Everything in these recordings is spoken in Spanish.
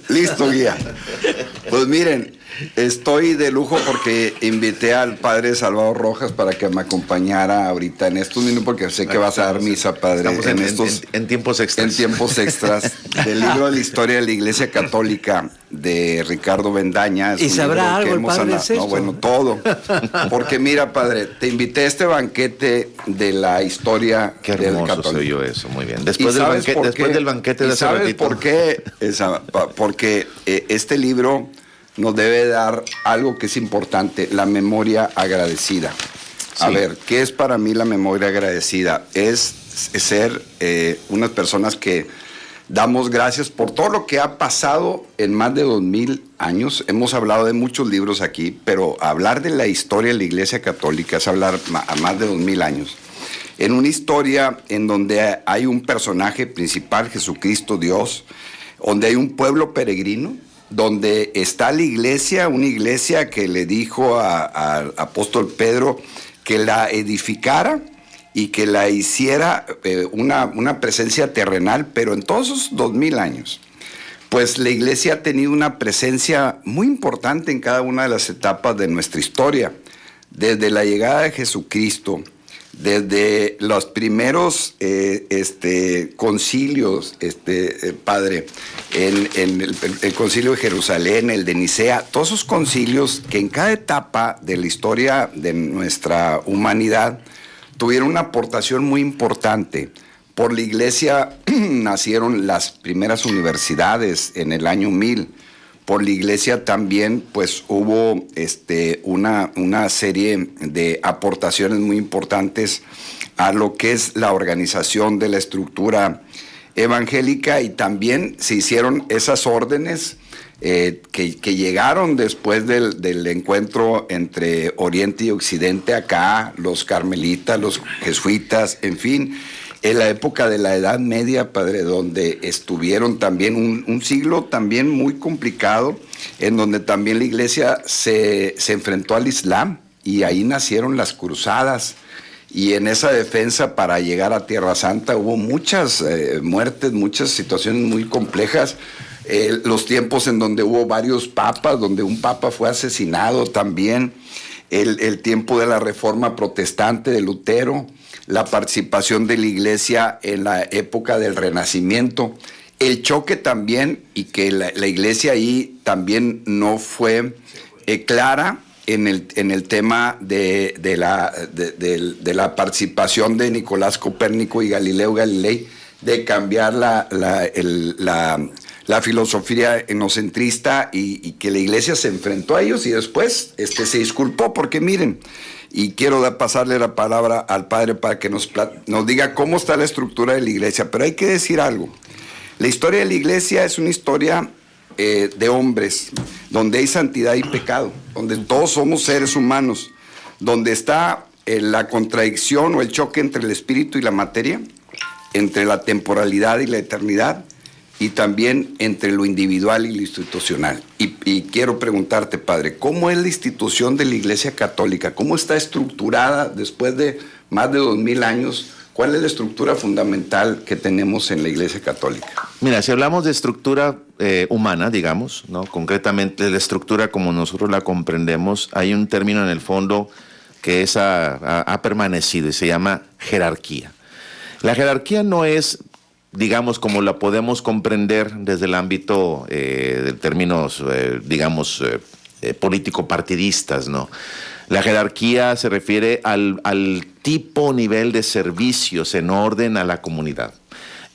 Listo, guía. Pues miren, estoy de lujo porque invité al padre Salvador Rojas para que me acompañara ahorita en estos minutos, porque sé que vas a dar misa, padre, en tiempos extras. En tiempos extras del libro de la historia de la Iglesia Católica de Ricardo Bendaña. ¿Y sabrá algo el padre Sexto? No, bueno, todo. Porque mira, padre, te invité a este banquete de la historia Qué del hermoso católico. se oyó eso, muy bien. Después del banquete de hace ¿sabes ratito. por qué? Porque este libro nos debe dar algo que es importante, la memoria agradecida. A ver, ¿qué es para mí la memoria agradecida? Es ser unas personas que damos gracias por todo lo que ha pasado en más de 2000 años. Hemos hablado de muchos libros aquí, pero hablar de la historia de la Iglesia Católica es hablar a más de 2000 años. En una historia en donde hay un personaje principal, Jesucristo Dios, donde hay un pueblo peregrino, donde está la iglesia, una iglesia que le dijo al apóstol Pedro que la edificara y que la hiciera una presencia terrenal, pero en todos esos 2000 años, pues la iglesia ha tenido una presencia muy importante en cada una de las etapas de nuestra historia, desde la llegada de Jesucristo, desde los primeros concilios, padre, en el concilio de Jerusalén, el de Nicea, todos esos concilios que en cada etapa de la historia de nuestra humanidad tuvieron una aportación muy importante. Por la iglesia nacieron las primeras universidades en el año 1000. Por la iglesia también pues hubo una serie de aportaciones muy importantes a lo que es la organización de la estructura evangélica, y también se hicieron esas órdenes que llegaron después del encuentro entre Oriente y Occidente acá, los carmelitas, los jesuitas, en fin. En la época de la Edad Media, padre, donde estuvieron también un siglo también muy complicado, en donde también la iglesia se enfrentó al Islam, y ahí nacieron las cruzadas, y en esa defensa para llegar a Tierra Santa hubo muchas muertes, muchas situaciones muy complejas, los tiempos en donde hubo varios papas, donde un papa fue asesinado también, el tiempo de la Reforma Protestante de Lutero, la participación de la iglesia en la época del Renacimiento, el choque también, y que la iglesia ahí también no fue clara en el tema de la participación de Nicolás Copérnico y Galileo Galilei, de cambiar la filosofía enocentrista, y que la iglesia se enfrentó a ellos y después se disculpó, porque miren, y quiero pasarle la palabra al padre para que nos diga cómo está la estructura de la iglesia. Pero hay que decir algo. La historia de la iglesia es una historia de hombres, donde hay santidad y pecado, donde todos somos seres humanos, donde está la contradicción o el choque entre el espíritu y la materia, entre la temporalidad y la eternidad, y también entre lo individual y lo institucional. Y quiero preguntarte, padre, ¿cómo es la institución de la Iglesia Católica? ¿Cómo está estructurada después de más de 2000 años? ¿Cuál es la estructura fundamental que tenemos en la Iglesia Católica? Mira, si hablamos de estructura humana, digamos, ¿no? Concretamente la estructura como nosotros la comprendemos, hay un término en el fondo que ha permanecido y se llama jerarquía. La jerarquía no es, digamos, como la podemos comprender desde el ámbito de términos, político-partidistas, ¿no? La jerarquía se refiere al tipo, nivel de servicios en orden a la comunidad.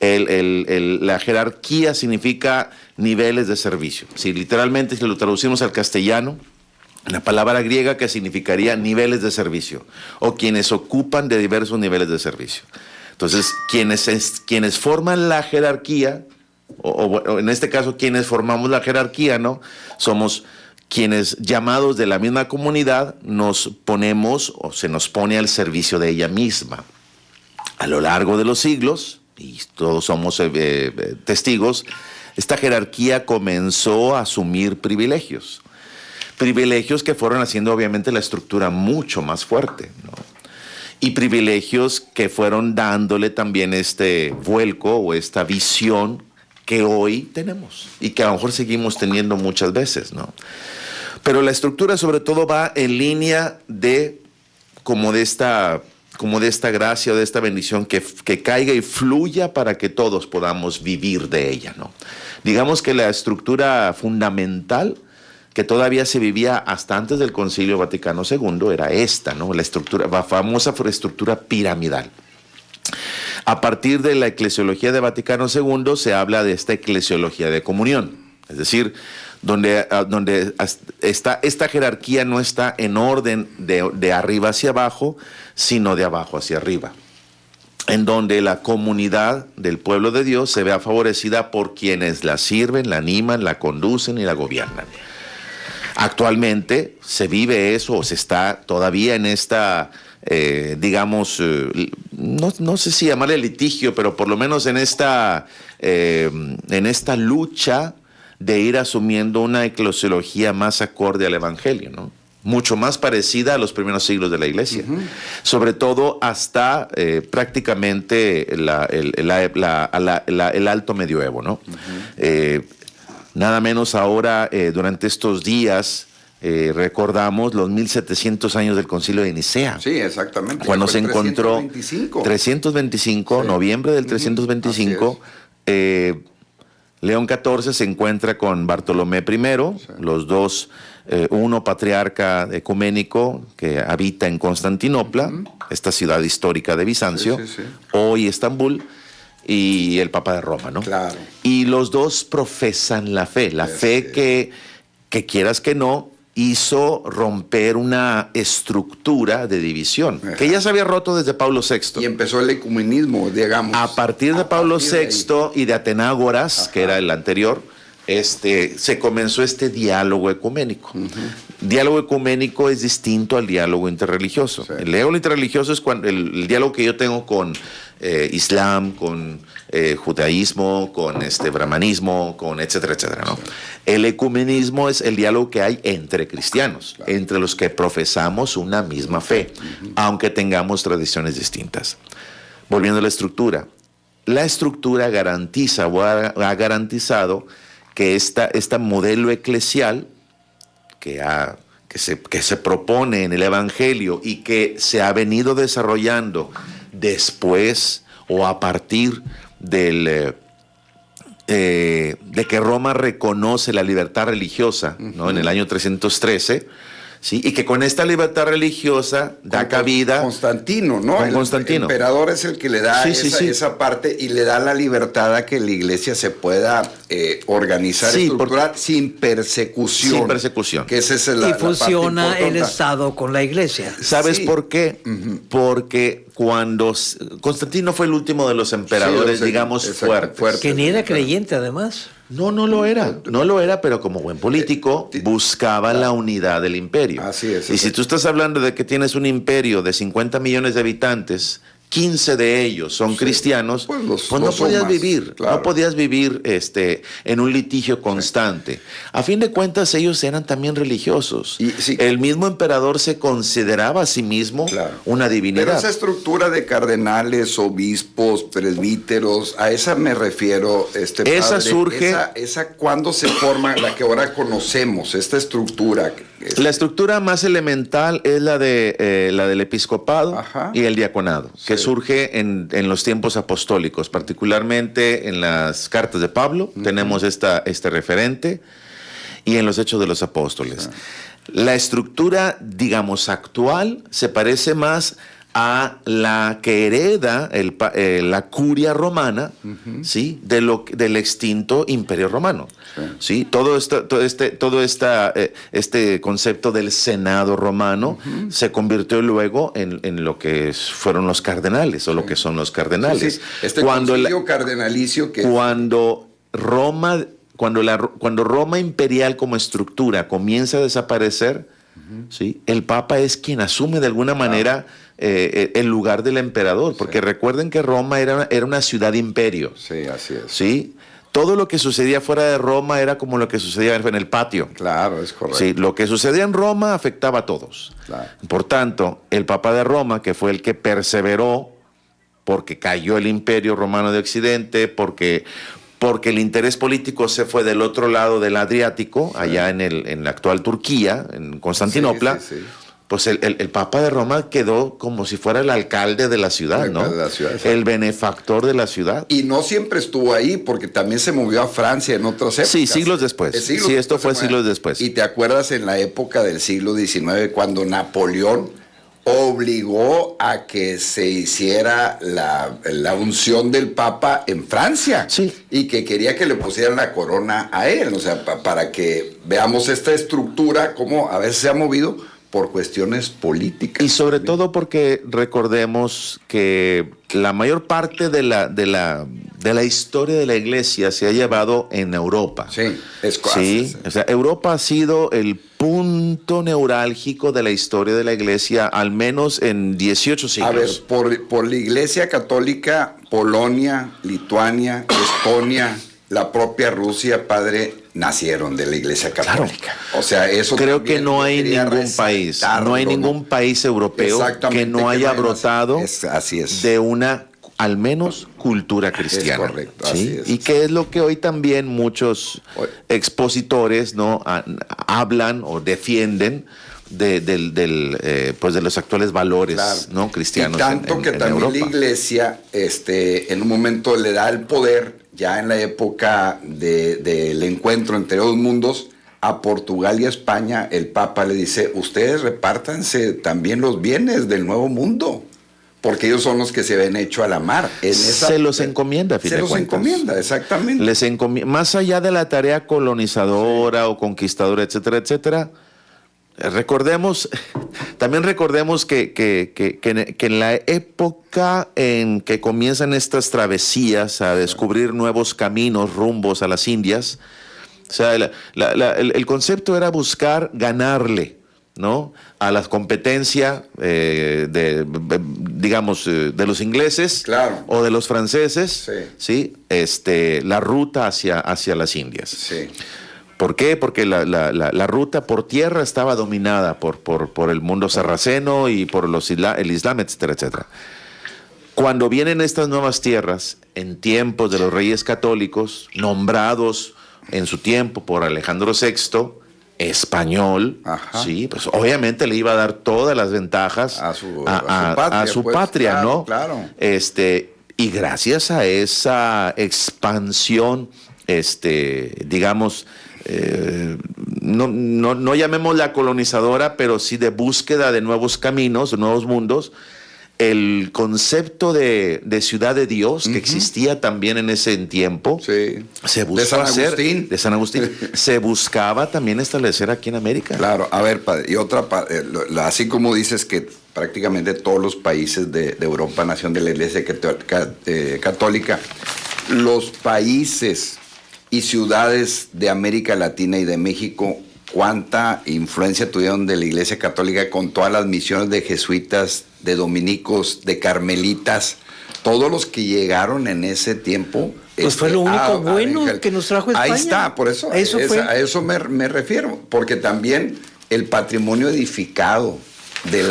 La jerarquía significa niveles de servicio. Si literalmente si lo traducimos al castellano, la palabra griega que significaría niveles de servicio, o quienes ocupan de diversos niveles de servicio. Entonces, quienes forman la jerarquía, o en este caso, quienes formamos la jerarquía, ¿no? Somos quienes, llamados de la misma comunidad, nos ponemos o se nos pone al servicio de ella misma. A lo largo de los siglos, y todos somos testigos, esta jerarquía comenzó a asumir privilegios. Privilegios que fueron haciendo, obviamente, la estructura mucho más fuerte, ¿no? Y privilegios que fueron dándole también este vuelco o esta visión que hoy tenemos y que a lo mejor seguimos teniendo muchas veces, ¿no? Pero la estructura sobre todo va en línea de como de esta gracia o de esta bendición que caiga y fluya para que todos podamos vivir de ella, ¿no? Digamos que la estructura fundamental que todavía se vivía hasta antes del Concilio Vaticano II era esta, ¿no? La famosa estructura piramidal. A partir de la eclesiología de Vaticano II se habla de esta eclesiología de comunión, es decir, donde esta jerarquía no está en orden de arriba hacia abajo, sino de abajo hacia arriba, en donde la comunidad del pueblo de Dios se vea favorecida por quienes la sirven, la animan, la conducen y la gobiernan. Actualmente se vive eso, o se está todavía en esta, no sé si llamarle litigio, pero por lo menos en esta lucha de ir asumiendo una eclesiología más acorde al Evangelio, ¿no? Mucho más parecida a los primeros siglos de la Iglesia, sobre todo hasta prácticamente el alto medioevo, ¿no? Nada menos ahora, durante estos días, recordamos los 1700 años del Concilio de Nicea. Sí, exactamente. Cuando se encontró 325, noviembre del 325, León XIV se encuentra con Bartolomé I, los dos, uno patriarca ecuménico que habita en Constantinopla, esta ciudad histórica de Bizancio, hoy Estambul, y el Papa de Roma, ¿no? Claro. Y los dos profesan la fe que quieras que no, hizo romper una estructura de división, que ya se había roto desde Pablo VI. Y empezó el ecumenismo, digamos. A partir de Pablo VI y de Atenágoras, que era el anterior, se comenzó este diálogo ecuménico. Diálogo ecuménico es distinto al diálogo interreligioso. Sí. El diálogo interreligioso es el diálogo que yo tengo con Islam, con judaísmo, con brahmanismo, con etcétera, etcétera, ¿no? Sí. El ecumenismo es el diálogo que hay entre cristianos, entre los que profesamos una misma fe, aunque tengamos tradiciones distintas. Volviendo a la estructura garantiza o ha garantizado que este modelo eclesial que se propone en el Evangelio y que se ha venido desarrollando después o a partir de que Roma reconoce la libertad religiosa, ¿no? En el año 313, ¿sí? Y que con esta libertad religiosa da cabida... Constantino, ¿no? Con Constantino. El emperador es el que le da esa parte y le da la libertad a que la iglesia se pueda organizar, estructurar sin persecución. Sin persecución. Que esa es y funciona el Estado con la iglesia. ¿Sabes por qué? Porque cuando Constantino fue el último de los emperadores, digamos, fuertes. Que ni era creyente, además. No lo era, pero como buen político buscaba la unidad del imperio. Así es. Y si tú estás hablando de que tienes un imperio de 50 millones de habitantes, 15 de ellos son cristianos, pues no podías vivir, no podías vivir en un litigio constante. A fin de cuentas, ellos eran también religiosos. El mismo emperador se consideraba a sí mismo una divinidad. Pero esa estructura de cardenales, obispos, presbíteros, a esa me refiero, esa padre, surge. Esa cuando se forma, la que ahora conocemos, esta estructura. La estructura más elemental es la del episcopado y el diaconado, que surge en los tiempos apostólicos, particularmente en las cartas de Pablo, tenemos este referente, y en los Hechos de los Apóstoles. La estructura, digamos, actual se parece más a la que hereda la curia romana, ¿sí? Del extinto Imperio Romano. ¿Sí? Todo este concepto del Senado romano se convirtió luego en lo que fueron los cardenales, o lo que son los cardenales. Concilio cardenalicio que... Cuando Roma imperial como estructura comienza a desaparecer, ¿sí? El Papa es quien asume de alguna manera el lugar del emperador, porque recuerden que Roma era una ciudad imperio. Sí, así es. ¿Sí? Todo lo que sucedía fuera de Roma era como lo que sucedía en el patio. Claro, es correcto. Sí, lo que sucedía en Roma afectaba a todos. Claro. Por tanto, el Papa de Roma, que fue el que perseveró porque cayó el Imperio Romano de Occidente, porque porque el interés político se fue del otro lado del Adriático, allá en la actual Turquía, en Constantinopla. Sí, sí, sí. Pues el Papa de Roma quedó como si fuera el alcalde de la ciudad, El ¿no? alcalde de la ciudad, exacto. El benefactor de la ciudad. Y no siempre estuvo ahí, porque también se movió a Francia en otras épocas. Sí, siglos después. Sí, esto fue siglos después. Y te acuerdas en la época del siglo XIX, cuando Napoleón obligó a que se hiciera la unción del Papa en Francia. Sí. Y que quería que le pusieran la corona a él. O sea, para que veamos esta estructura, cómo a veces se ha movido por cuestiones políticas. Y sobre todo porque recordemos que la mayor parte de la historia de la Iglesia se ha llevado en Europa. Sí, sí. O sea, Europa ha sido el punto neurálgico de la historia de la Iglesia, al menos en 18 siglos. A ver, por la Iglesia Católica, Polonia, Lituania, Estonia, la propia Rusia, padre, nacieron de la Iglesia Católica. Claro. O sea, eso creo que no hay ningún país, no hay ningún país europeo que no haya brotado así es. de una, al menos, cultura cristiana. Es correcto, ¿sí? así es. Y que es lo que hoy también muchos expositores, ¿no?, hablan o defienden pues de los actuales valores, claro, ¿no?, cristianos. Y tanto que también Europa. La Iglesia en un momento le da el poder, ya en la época del encuentro entre dos mundos, a Portugal y a España. El Papa le dice: ustedes repártanse también los bienes del Nuevo Mundo, porque ellos son los que se ven hecho a la mar. Se los encomienda, a fin de cuentas. Se los encomienda, exactamente. Más allá de la tarea colonizadora, sí, o conquistadora, etcétera, etcétera, también recordemos que en la época en que comienzan estas travesías a descubrir nuevos caminos, rumbos a las Indias, o sea, el concepto era buscar ganarle, ¿no?, a la competencia digamos, de los ingleses, claro, o de los franceses, sí, ¿sí? La ruta hacia las Indias. Sí. ¿Por qué? Porque la ruta por tierra estaba dominada por el mundo sarraceno y por el Islam, etcétera, etcétera. Cuando vienen estas nuevas tierras, en tiempos de los reyes católicos, nombrados en su tiempo por Alejandro VI, español, sí, pues obviamente le iba a dar todas las ventajas a su patria, claro, ¿no? Claro. Y gracias a esa expansión, digamos, no llamémosla colonizadora, pero sí de búsqueda de nuevos caminos, de nuevos mundos, el concepto de ciudad de Dios, que existía también en ese tiempo, sí, se buscaba de San Agustín, se buscaba también establecer aquí en América. Claro, a ver, padre, y otra, así como dices que prácticamente todos los países de Europa, nación de la Iglesia Católica, los países y ciudades de América Latina y de México, cuánta influencia tuvieron de la Iglesia Católica con todas las misiones de jesuitas, de dominicos, de carmelitas, todos los que llegaron en ese tiempo. Pues fue lo único bueno que nos trajo España. Ahí está, por eso, a eso me refiero, porque también el patrimonio edificado de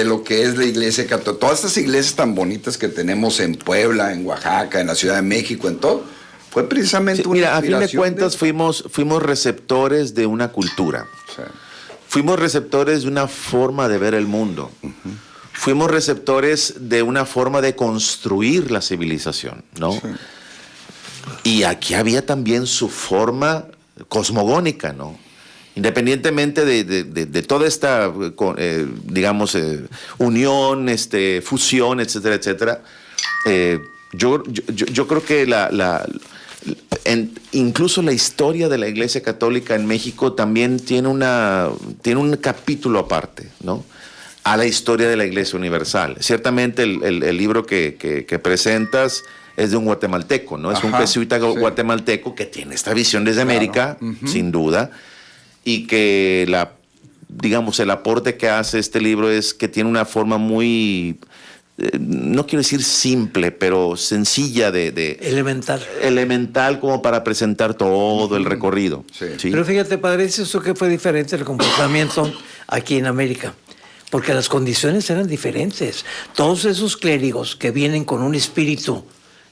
lo que es la Iglesia Católica, todas estas iglesias tan bonitas que tenemos en Puebla, en Oaxaca, en la Ciudad de México, en todo, fue precisamente una mira, a fin de cuentas fuimos receptores de una cultura. Sí. Fuimos receptores de una forma de ver el mundo. Fuimos receptores de una forma de construir la civilización, ¿no? Sí. Y aquí había también su forma cosmogónica, ¿no? Independientemente de toda esta, digamos, unión, fusión, etcétera, etcétera, yo creo que incluso la historia de la Iglesia Católica en México también tiene un capítulo aparte, ¿no?, a la historia de la Iglesia Universal. Ciertamente el libro que presentas es de un guatemalteco, ¿no? Es un jesuita guatemalteco que tiene esta visión desde América, sin duda, y que digamos, el aporte que hace este libro es que tiene una forma muy, no quiero decir simple, pero sencilla elemental como para presentar todo el recorrido. Sí. ¿Sí? Pero fíjate, padre, eso que fue diferente el comportamiento aquí en América, porque las condiciones eran diferentes. Todos esos clérigos que vienen con un espíritu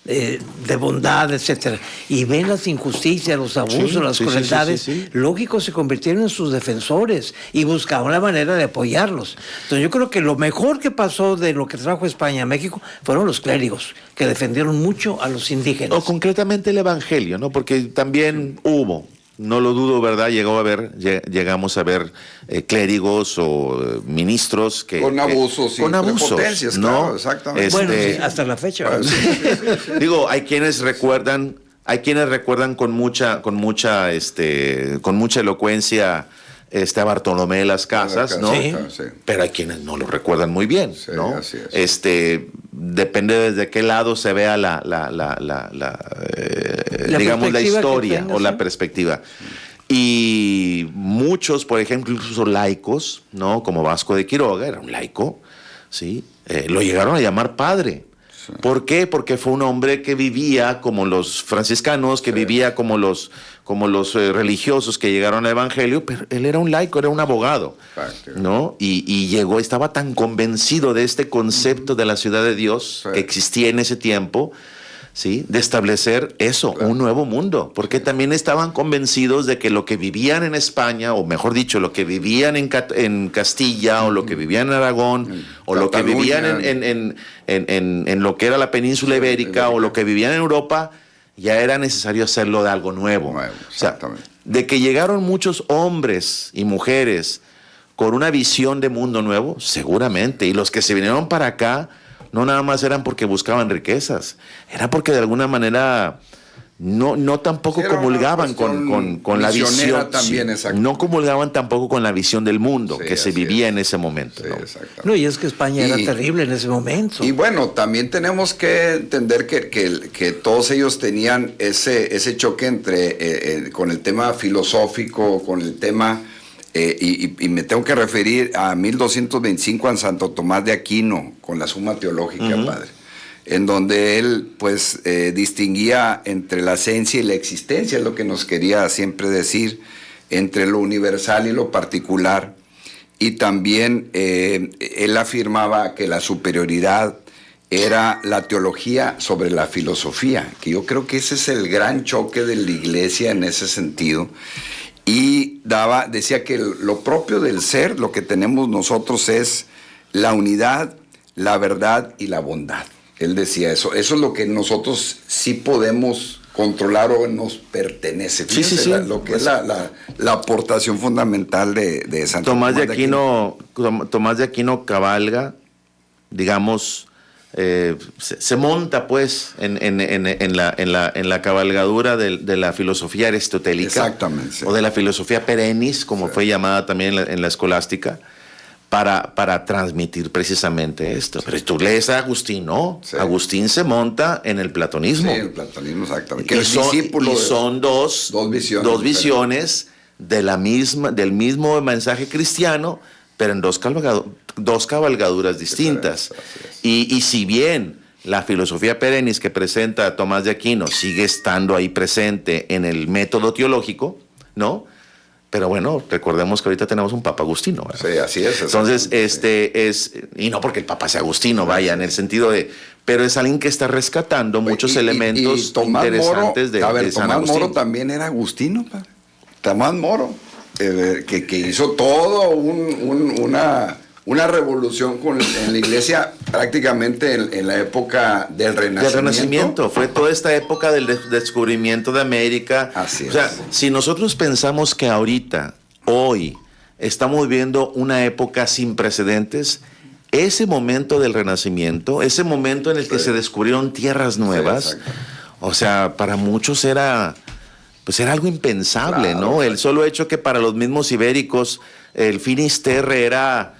de bondad, etcétera, y ven las injusticias, los abusos, Sí, las sí, sí, crueldades, sí, sí, sí. lógico, se convirtieron en sus defensores y buscaban la manera de apoyarlos. Entonces yo creo que lo mejor que pasó de lo que trajo España a México fueron los clérigos, que defendieron mucho a los indígenas. O concretamente el Evangelio, ¿no? Porque también hubo, no lo dudo, ¿verdad? Llegamos a ver clérigos o ministros que... Con abusos y con abusos, prepotencias, ¿no? claro, exactamente. Bueno, sí, hasta la fecha. Bueno, sí. Digo, hay quienes recuerdan con mucha elocuencia a Bartolomé de las Casas, ¿no? Sí. Sí. Pero hay quienes no lo recuerdan muy bien, Sí, ¿no? así es. Depende desde qué lado se vea digamos, la perspectiva que historia tenga, o la sí. perspectiva. Y muchos, por ejemplo, incluso laicos, ¿no? Como Vasco de Quiroga, era un laico, ¿sí? Lo llegaron a llamar padre. Sí. ¿Por qué? Porque fue un hombre que vivía como los franciscanos, que vivía como los religiosos que llegaron al Evangelio, pero él era un laico, era un abogado, Exacto. ¿no? Y llegó, estaba tan convencido de este concepto de la ciudad de Dios Sí. que existía en ese tiempo, ¿sí? De establecer eso, Claro. un nuevo mundo, porque también estaban convencidos de que lo que vivían en España, o mejor dicho, lo que vivían en Castilla, o lo que vivían en Aragón, o lo que Cataluña. vivían en lo que era la península ibérica, o lo que vivían en Europa, ya era necesario hacerlo de algo nuevo. Nuevo, O sea, exactamente. de que llegaron muchos hombres y mujeres con una visión de mundo nuevo, seguramente, y los que se vinieron para acá no nada más eran porque buscaban riquezas, era porque de alguna manera no tampoco Sí, era una comulgaban cuestión con la misionera visión, también, exacto. no comulgaban tampoco con la visión del mundo Sí, que se así vivía es. en ese momento. Sí, ¿no? exactamente. No, y es que España era Y- terrible en ese momento. Y bueno, también tenemos que entender que todos ellos tenían ese choque entre con el tema filosófico, con el tema, y me tengo que referir a 1225 a Santo Tomás de Aquino, con la Suma Teológica, padre, en donde él pues distinguía entre la esencia y la existencia, es lo que nos quería siempre decir, entre lo universal y lo particular. Y también él afirmaba que la superioridad era la teología sobre la filosofía, que yo creo que ese es el gran choque de la iglesia en ese sentido. Y decía que lo propio del ser, lo que tenemos nosotros es la unidad, la verdad y la bondad. Él decía eso. Eso es lo que nosotros sí podemos controlar o nos pertenece. Sí, sí, Fíjense sí. lo que es la aportación fundamental de Santo Tomás de Aquino cabalga, digamos, se monta pues en la cabalgadura de la filosofía aristotélica. Exactamente, sí. O de la filosofía perennis, como fue llamada también en la escolástica, para transmitir precisamente esto. Pero tú lees a Agustín, ¿no? Sí. Agustín se monta en el platonismo. Sí, el platonismo, exactamente. Que Y es son, discípulo y de- son dos visiones del mismo mensaje cristiano, pero en dos cabalgaduras distintas. Así es. Y si bien la filosofía perennis que presenta Tomás de Aquino sigue estando ahí presente en el método teológico, ¿no? Pero bueno, recordemos que ahorita tenemos un Papa Agustino, ¿verdad? Sí, así es. Entonces, exactamente. y no porque el Papa sea Agustino, vaya, en el sentido de, pero es alguien que está rescatando muchos elementos y Tomás interesantes Moro, de San Tomás Agustín. Moro también era agustino, padre. Tomás Moro, que hizo todo una revolución en la iglesia prácticamente en la época del Renacimiento. Del Renacimiento, fue toda esta época del descubrimiento de América. Así O sea, es. si nosotros pensamos que ahorita, hoy, estamos viviendo una época sin precedentes, ese momento del Renacimiento, ese momento en el que Sí. se descubrieron tierras nuevas, exacto. o sea, para muchos era algo impensable, Claro, ¿no? claro. El solo hecho que para los mismos ibéricos el Finisterre era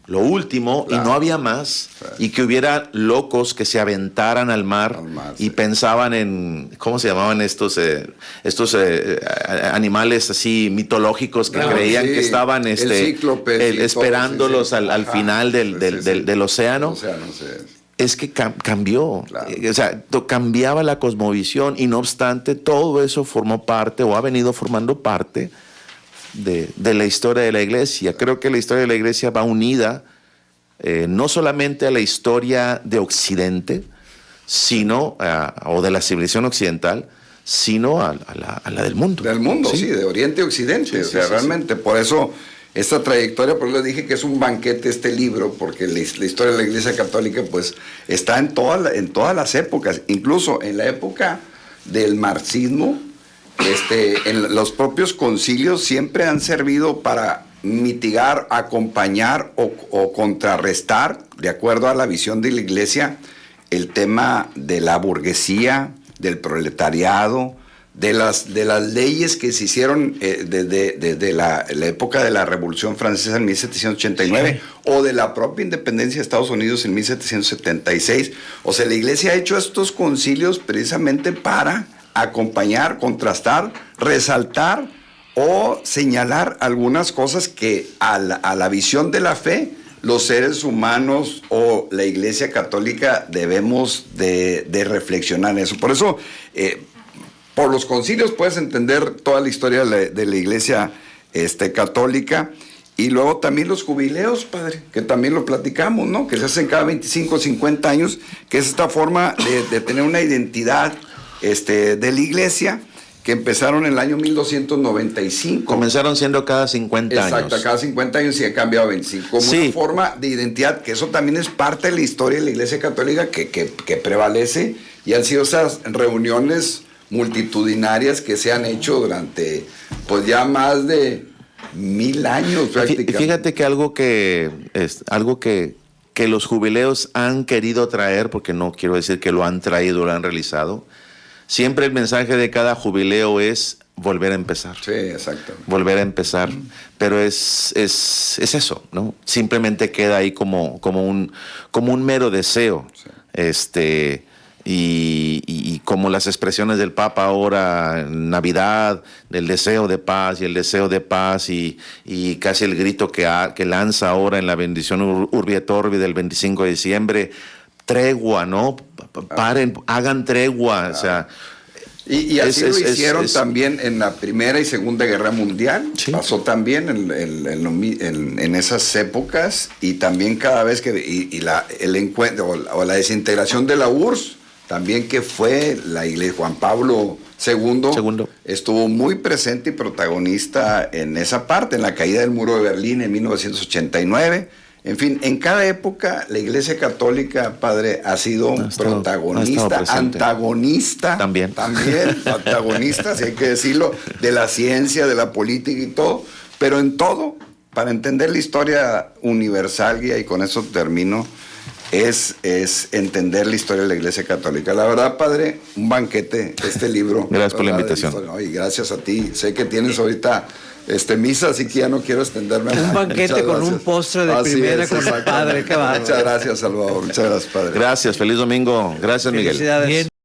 lo último Claro. y no había más, Claro. y que hubiera locos que se aventaran al mar, sí. y pensaban en, ¿cómo se llamaban estos animales así mitológicos que Claro, creían sí. que estaban El cíclope, sí, todo, esperándolos sí, sí. al Ajá. final Sí, sí. del océano? O sea, no sé. Es que cambió, Claro. O sea, cambiaba la cosmovisión, y no obstante todo eso formó parte o ha venido formando parte de la historia de la iglesia. Creo que la historia de la iglesia va unida no solamente a la historia de Occidente, sino, o de la civilización occidental, sino a la del mundo. Del mundo, sí, de Oriente a Occidente. Sí, o sea, sí, realmente, por eso esta trayectoria, por eso les dije que es un banquete este libro, porque la historia de la Iglesia Católica pues está en todas las épocas, incluso en la época del marxismo, en los propios concilios siempre han servido para mitigar, acompañar o contrarrestar, de acuerdo a la visión de la Iglesia, el tema de la burguesía, del proletariado, de las leyes que se hicieron desde la época de la Revolución Francesa en 1789, sí, o de la propia independencia de Estados Unidos en 1776. O sea, la Iglesia ha hecho estos concilios precisamente para acompañar, contrastar, resaltar o señalar algunas cosas que a la visión de la fe, los seres humanos o la Iglesia Católica debemos de reflexionar en eso. Por eso, por los concilios puedes entender toda la historia de la Iglesia Católica, y luego también los jubileos, padre, que también lo platicamos, ¿no? Que se hacen cada 25 o 50 años, que es esta forma de tener una identidad de la Iglesia, que empezaron en el año 1295. Comenzaron siendo cada 50 años. Exacto, cada 50 años y ha cambiado a 25. Como una forma de identidad, que eso también es parte de la historia de la Iglesia Católica que prevalece, y han sido esas reuniones multitudinarias que se han hecho durante, pues ya más de 1000 años prácticamente. Fíjate que algo que los jubileos han querido traer, porque no quiero decir que lo han traído, lo han realizado. Siempre el mensaje de cada jubileo es volver a empezar. Sí, exacto. Volver a empezar. Pero es eso, ¿no? Simplemente queda ahí como un mero deseo. Sí. Y como las expresiones del Papa ahora en Navidad, del deseo de paz y el deseo de paz, y casi el grito que lanza ahora en la bendición Urbi et Orbi del 25 de diciembre, tregua, ¿no? Paren, hagan tregua, o sea... Y así lo hicieron también en la Primera y Segunda Guerra Mundial. Sí. Pasó también en esas épocas, y también cada vez que... el encuentro o la desintegración de la URSS, también, que fue la Iglesia, Juan Pablo II estuvo muy presente y protagonista en esa parte, en la caída del muro de Berlín en 1989. En fin, en cada época la Iglesia Católica, padre, ha sido protagonista, antagonista, también antagonista, si hay que decirlo, de la ciencia, de la política y todo, pero en todo, para entender la historia universal, y con eso termino, es entender la historia de la Iglesia Católica. La verdad, padre, un banquete este libro. Gracias por la invitación. Y gracias a ti. Sé que tienes ahorita misa, así que ya no quiero extenderme más. Un banquete con un postre de primera con el padre. Qué bárbaro. Muchas gracias, Salvador. Muchas gracias, padre. Gracias. Feliz domingo. Gracias, Miguel. Felicidades. Bien.